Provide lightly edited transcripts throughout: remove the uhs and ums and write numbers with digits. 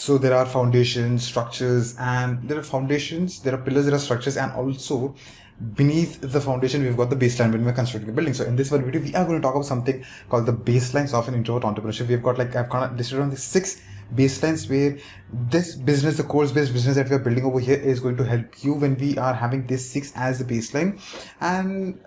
So there are foundations, structures, and there are foundations, there are pillars, there are structures, and also beneath the foundation, we've got the baseline when we're constructing a building. So in this one video, we are going to talk about something called the baselines of an introvert entrepreneurship. We've got I've kind of listed on the 6 baselines where this business, the course-based business that we are building over here, is going to help you when we are having this 6 as the baseline. And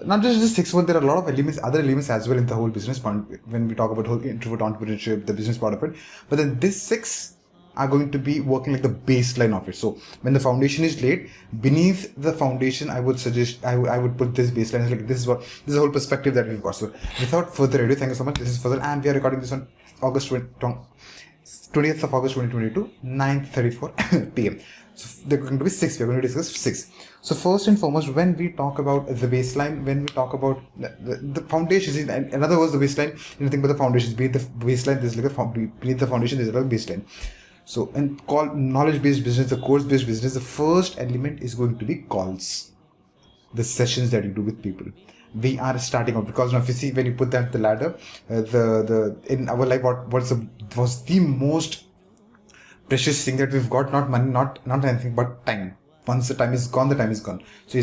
not just the 6 one, there are a lot of elements, other elements as well in the whole business point when we talk about whole introvert entrepreneurship, the business part of it. But then this 6 are going to be working like the baseline of it. So when the foundation is laid, beneath the foundation, I would suggest I would put this baseline. Like this is the whole perspective that we've got. So without further ado, thank you so much. This is Fazal, and we are recording this on August 20th of August 2022, 9:34 p.m. So they're going to be 6. We're going to discuss 6. So first and foremost, when we talk about the baseline, when we talk about the foundations, in other words, the baseline, anything but the foundations, beneath the baseline, there's like beneath the foundation, there's like a baseline. So in knowledge-based business, the course-based business, the first element is going to be calls, the sessions that you do with people. We are starting off because now if you see when you put that the ladder, the in our life, was the most precious thing that we've got, not money, not anything, but time. Once the time is gone, the time is gone. So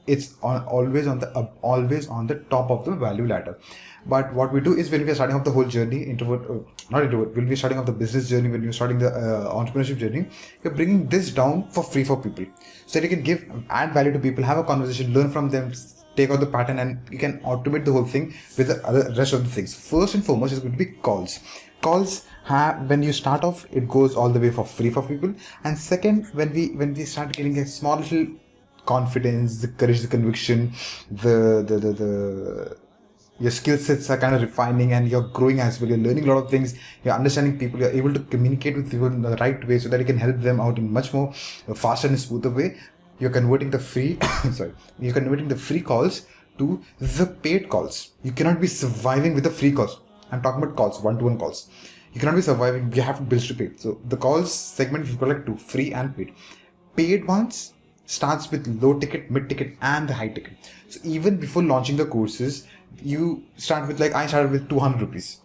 it's always on the top of the value ladder. But what we do is when we are starting off the whole journey, when we're starting off the business journey, when you're starting the entrepreneurship journey, you're bringing this down for free for people, so that you can add value to people, have a conversation, learn from them, take out the pattern, and you can automate the whole thing with the other rest of the things. First and foremost is going to be calls. When you start off, it goes all the way for free for people. And second, when we start getting a small little confidence, the courage, the conviction, your skill sets are kind of refining and you're growing as well. You're learning a lot of things. You're understanding people. You're able to communicate with people in the right way so that you can help them out in much more faster and smoother way. You're converting the free, you're converting the free calls to the paid calls. You cannot be surviving with the free calls. I'm talking about calls, one-to-one calls. You cannot be surviving. You have bills to pay. So the calls segment, you've got like 2, free and paid. Paid ones starts with low ticket, mid ticket, and the high ticket. So even before launching the courses, you start with I started with 200 rupees,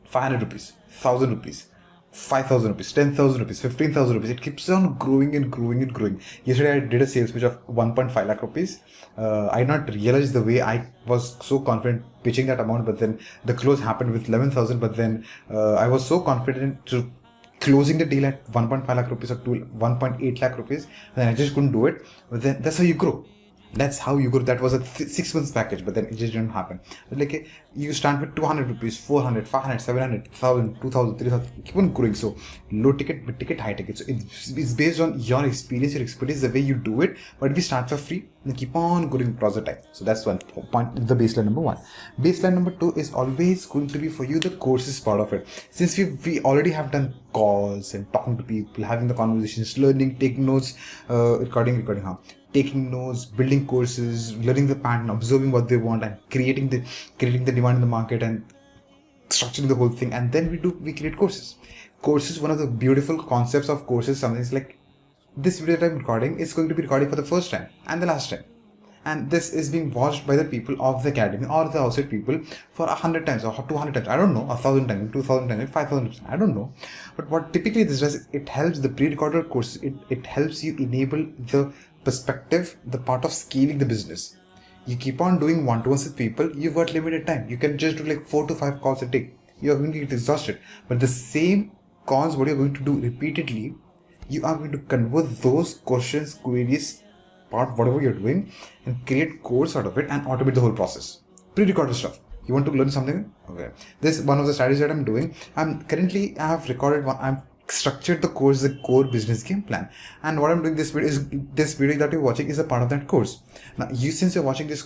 500 rupees, 1000 rupees, 5,000 rupees, 10,000 rupees, 15,000 rupees. It keeps on growing and growing and growing. Yesterday I did a sales pitch of 1.5 lakh rupees. I did not realize the way I was so confident pitching that amount, but then the close happened with 11,000. But then I was so confident to closing the deal at 1.5 lakh rupees or 1.8 lakh rupees, and then I just couldn't do it. But then that's how you grow. That's how you grow. That was a 6 months package, but then it just didn't happen. But you start with 200 rupees, 400, 500, 700, 1000, 2000, 3000, keep on growing. So low ticket, mid ticket, high ticket. So it's based on your experience, your expertise, the way you do it. But we start for free and keep on growing across the time. So that's one point, the baseline number 1. Baseline number 2 is always going to be for you the courses part of it. Since we already have done calls and talking to people, having the conversations, learning, taking notes, taking notes, building courses, learning the pattern, observing what they want, and creating the demand in the market and structuring the whole thing. And then we create courses. Courses, one of the beautiful concepts of courses, something is like this video that I'm recording is going to be recording for the first time and the last time. And this is being watched by the people of the academy or the outside people for 100 times or 200 times. I don't know, 1,000 times, 2,000 times, 5,000 times. I don't know. But what typically this does is it helps the pre-recorded courses. It helps you enable the perspective, the part of scaling the business. You keep on doing one-to-ones with people, you've got limited time. You can just do 4 to 5 calls a day. You're going to get exhausted. But the same calls, what you're going to do repeatedly, you are going to convert those questions, queries, whatever you're doing, and create course out of it and automate the whole process. Pre-recorded stuff. You want to learn something? Okay. This is one of the strategies that I'm doing. I have recorded one. I've structured the course, the core business game plan. And what I'm doing this video that you're watching is a part of that course. Now, since you're watching this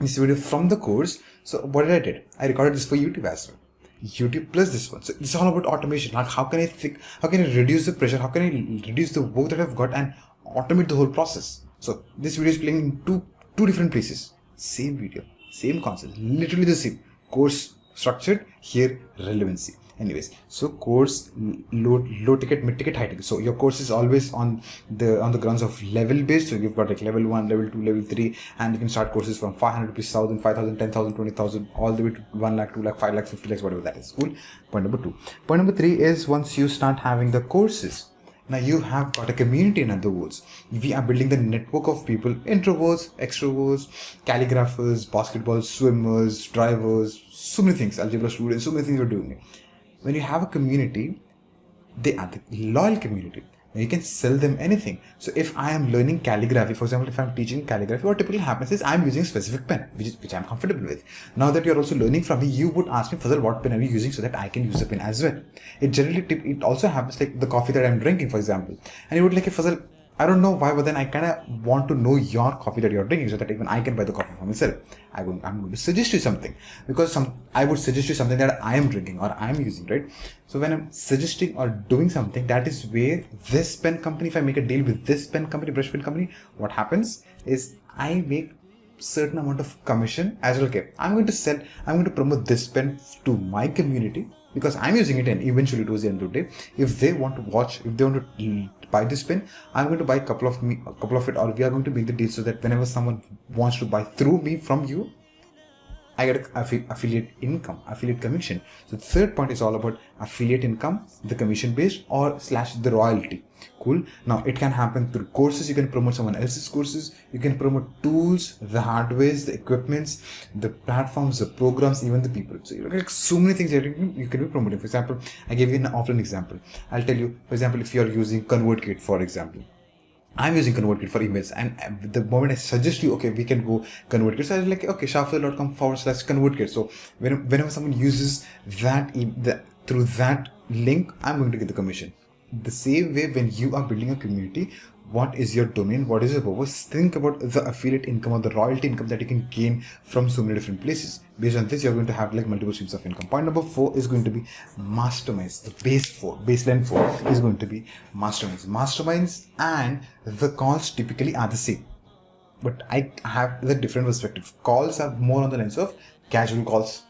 video from the course, so what did I do? I recorded this for YouTube as well. YouTube plus this one. So it's all about automation. Like how can I reduce the pressure? How can I reduce the work that I've got and automate the whole process? So this video is playing in two different places. Same video, same concept, literally the same. Course structured, here relevancy. Anyways, so course, low ticket, mid ticket, high ticket. So your course is always on the grounds of level based. So you've got like level 1, level 2, level 3, and you can start courses from 500 rupees, 1000, 5000, 10,000, 20,000, all the way to 1 lakh, 2 lakh, 5 lakh, 50 lakhs, whatever that is. Cool. Point number 2. Point number 3 is once you start having the courses, now you have got a community. In other words, we are building the network of people, introverts, extroverts, calligraphers, basketball swimmers, drivers, so many things, algebra students, so many things we're doing. When you have a community, they are the loyal community. Now you can sell them anything. So if I am learning calligraphy, for example, if I'm teaching calligraphy, what typically happens is I'm using a specific pen, which I'm comfortable with. Now that you're also learning from me, you would ask me, Fazal, what pen are you using, so that I can use the pen as well. It also happens like the coffee that I'm drinking, for example. And you would like, Fazal, I don't know why, but then I kind of want to know your coffee that you're drinking so that even I can buy the coffee for myself. I'm going to suggest you something because I would suggest you something that I am drinking or I'm using, right? So when I'm suggesting or doing something, that is where this pen company, if I make a deal with this pen company, brush pen company, what happens is I make certain amount of commission as well. Okay, I'm going to promote this pen to my community because I'm using it, and eventually towards the end of the day, if they want to buy this pen, I'm going to buy a couple of it, or we are going to make the deal so that whenever someone wants to buy through me from you, I get affiliate income, affiliate commission. So the third point is all about affiliate income, the commission based or / the royalty. Cool. Now it can happen through courses. You can promote someone else's courses. You can promote tools, the hardwares, the equipments, the platforms, the programs, even the people. So you like so many things that you can be promoting. For example, I gave you an offline example. I'll tell you, for example, if you are using ConvertKit, for example. I'm using ConvertKit for emails, and the moment I suggest you, okay, we can go ConvertKit, so I was like, okay, shafal.com/ConvertKit. So whenever someone uses that through that link, I'm going to get the commission. The same way, when you are building a community, what is your domain? What is your purpose? Think about the affiliate income or the royalty income that you can gain from so many different places. Based on this, you're going to have like multiple streams of income. Point number 4 is going to be masterminds. The baseline 4 is going to be masterminds. Masterminds and the calls typically are the same, but I have the different perspective. Calls are more on the lines of casual calls.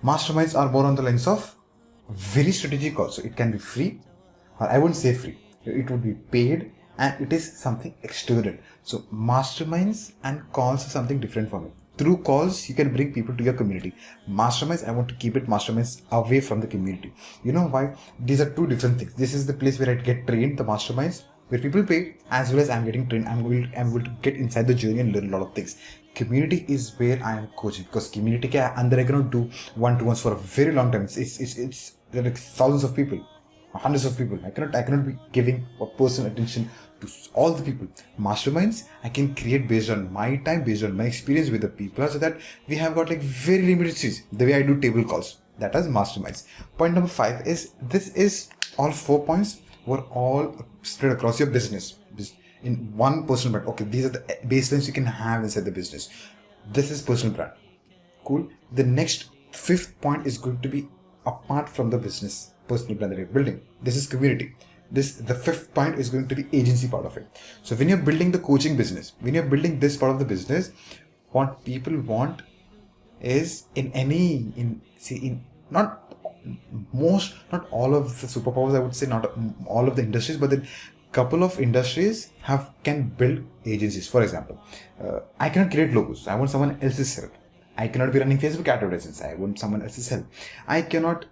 Masterminds are more on the lines of very strategic calls. So it can be free, or I wouldn't say free. It would be paid, and it is something external. So masterminds and calls are something different for me. Through calls, you can bring people to your community. Masterminds, I want to keep masterminds away from the community. You know why? These are two different things. This is the place where I get trained, the masterminds, where people pay, as well as I'm getting trained. I'm able to get inside the journey and learn a lot of things. Community is where I am coaching, because community ke andar I cannot do one-to-ones for a very long time. It's like thousands of people, hundreds of people. I cannot be giving a personal attention to all the people. Masterminds I can create based on my time, based on my experience with the people, so that we have got like very limited seats. The way I do table calls, that is masterminds. Point number 5 is, this is all 4 points were all spread across your business in one personal brand. Okay, these are the baselines you can have inside the business. This is personal brand. Cool. The next 5th point is going to be apart from the business personal brand that you're building. This is community. The 5th point is going to be agency part of it. So when you're building the coaching business, when you're building this part of the business, what people want is not all of the superpowers, I would say, not all of the industries, but then couple of industries can build agencies. For example, I cannot create logos. I want someone else's help. I cannot be running Facebook advertisements. I want someone else's help. I cannot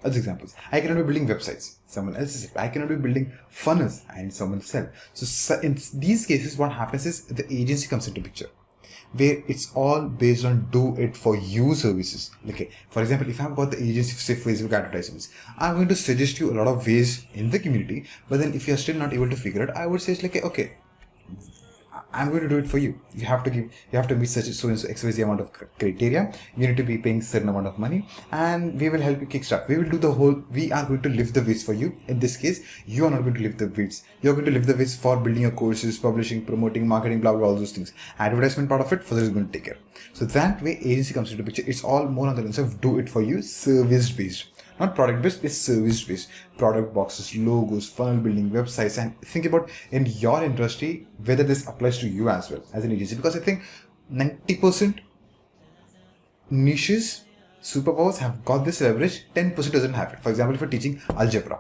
as examples, I cannot be building websites. Someone else's help. I cannot be building funnels. I need someone else's help. So in these cases, what happens is the agency comes into picture, where it's all based on do it for you services. Okay, for example, if I've got the agency, say Facebook advertisements, I'm going to suggest you a lot of ways in the community, but then if you're still not able to figure it, I would say it's like, okay, I'm going to do it for you. You have to meet such so and so XYZ amount of criteria. You need to be paying certain amount of money, and we will help you kickstart. We are going to lift the weights for you. In this case, you are not going to lift the weights. You're going to lift the weights for building your courses, publishing, promoting, marketing, blah, blah, all those things. Advertisement part of it, Fazal is going to take care. So that way, agency comes into the picture. It's all more on the lines of do it for you, service based. Not product based, it's service based. Product boxes, logos, funnel building, websites, and think about in your industry whether this applies to you as well as an agency. Because I think 90% niches, superpowers have got this leverage, 10% doesn't have it. For example, if you're teaching algebra,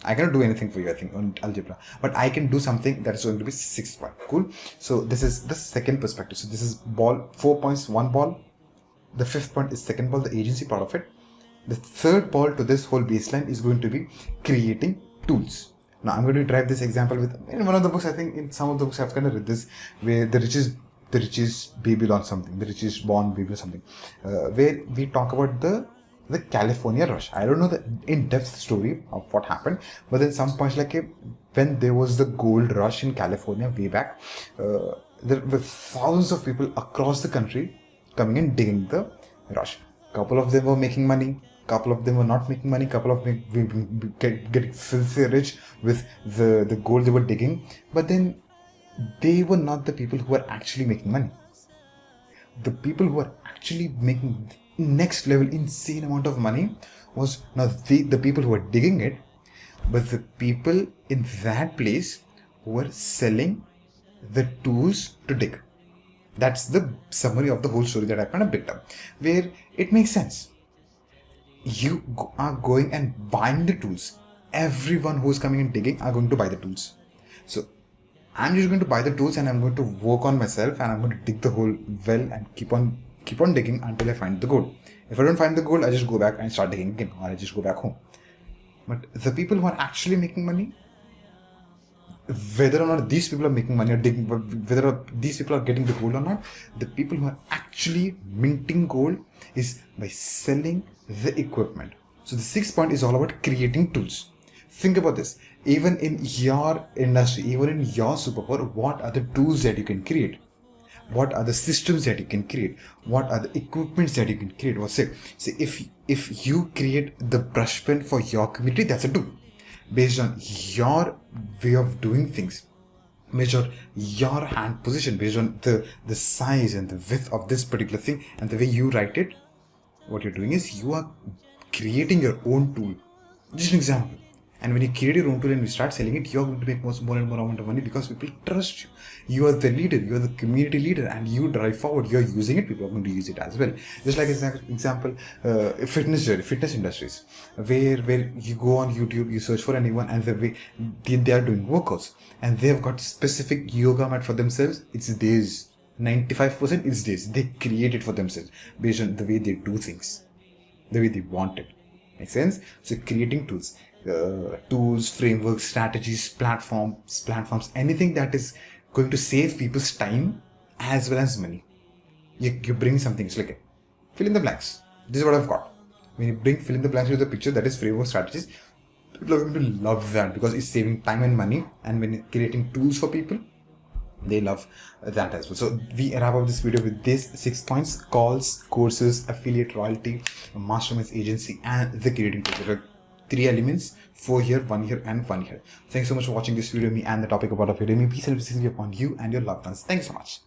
I cannot do anything for you, I think, on algebra, but I can do something that is going to be 6 points. Cool. So this is the second perspective. So this is ball, 4 points, one ball. The fifth point is second ball, the agency part of it. The third ball to this whole baseline is going to be creating tools. Now I'm going to drive this example with, in one of the books, I think in some of the books I've kind of read this, where the richest baby or something, the richest born baby or something, where we talk about the California rush. I don't know the in-depth story of what happened, but then some points like when there was the gold rush in California way back, there were thousands of people across the country coming and digging the rush. Couple of them were making money, couple of them were not making money, couple of them were getting filthy rich with the gold they were digging, but then they were not the people who were actually making money. The people who were actually making next level insane amount of money was not the people who were digging it, but the people in that place who were selling the tools to dig. That's the summary of the whole story that I kind of picked up, where it makes sense. You are going and buying the tools. Everyone who is coming and digging are going to buy the tools. So I'm just going to buy the tools and I'm going to work on myself and I'm going to dig the whole well and keep on digging until I find the gold. If I don't find the gold, I just go back and start digging again, or I just go back home. But the people who are actually making money, whether or not these people are making money or digging, whether these people are getting the gold or not, the people who are actually minting gold is by selling the equipment. So the sixth point is all about creating tools. Think about this. Even in your industry, even in your superpower, what are the tools that you can create? What are the systems that you can create? What are the equipments that you can create? Or say if you create the brush pen for your community, that's a tool. Based on your way of doing things, based on your hand position, based on the size and the width of this particular thing and the way you write it, what you're doing is you are creating your own tool. Just an example. And when you create your own tool and you start selling it, you're going to make more and more amount of money because people trust you. You are the leader, you are the community leader, and you drive forward. You're using it, people are going to use it as well. Just like example, fitness industries, where you go on YouTube, you search for anyone, and the way they are doing workouts, and they've got specific yoga mat for themselves. It's theirs. 95% is this. They create it for themselves based on the way they do things, the way they want it. Make sense? So creating tools. Tools, frameworks, strategies, platforms, anything that is going to save people's time as well as money. You bring something, it's like fill in the blanks. This is what I've got. When you bring fill in the blanks with the picture, that is framework strategies, people are going to love that because it's saving time and money. And when you're creating tools for people, they love that as well. So we wrap up this video with these 6 points: calls, courses, affiliate, royalty, masterminds, agency, and the creating tools. 3 elements: 4 here, 1 here, and 1 here. Thanks so much for watching this video, me and the topic about a video. May peace and blessings be upon you and your loved ones. Thanks so much.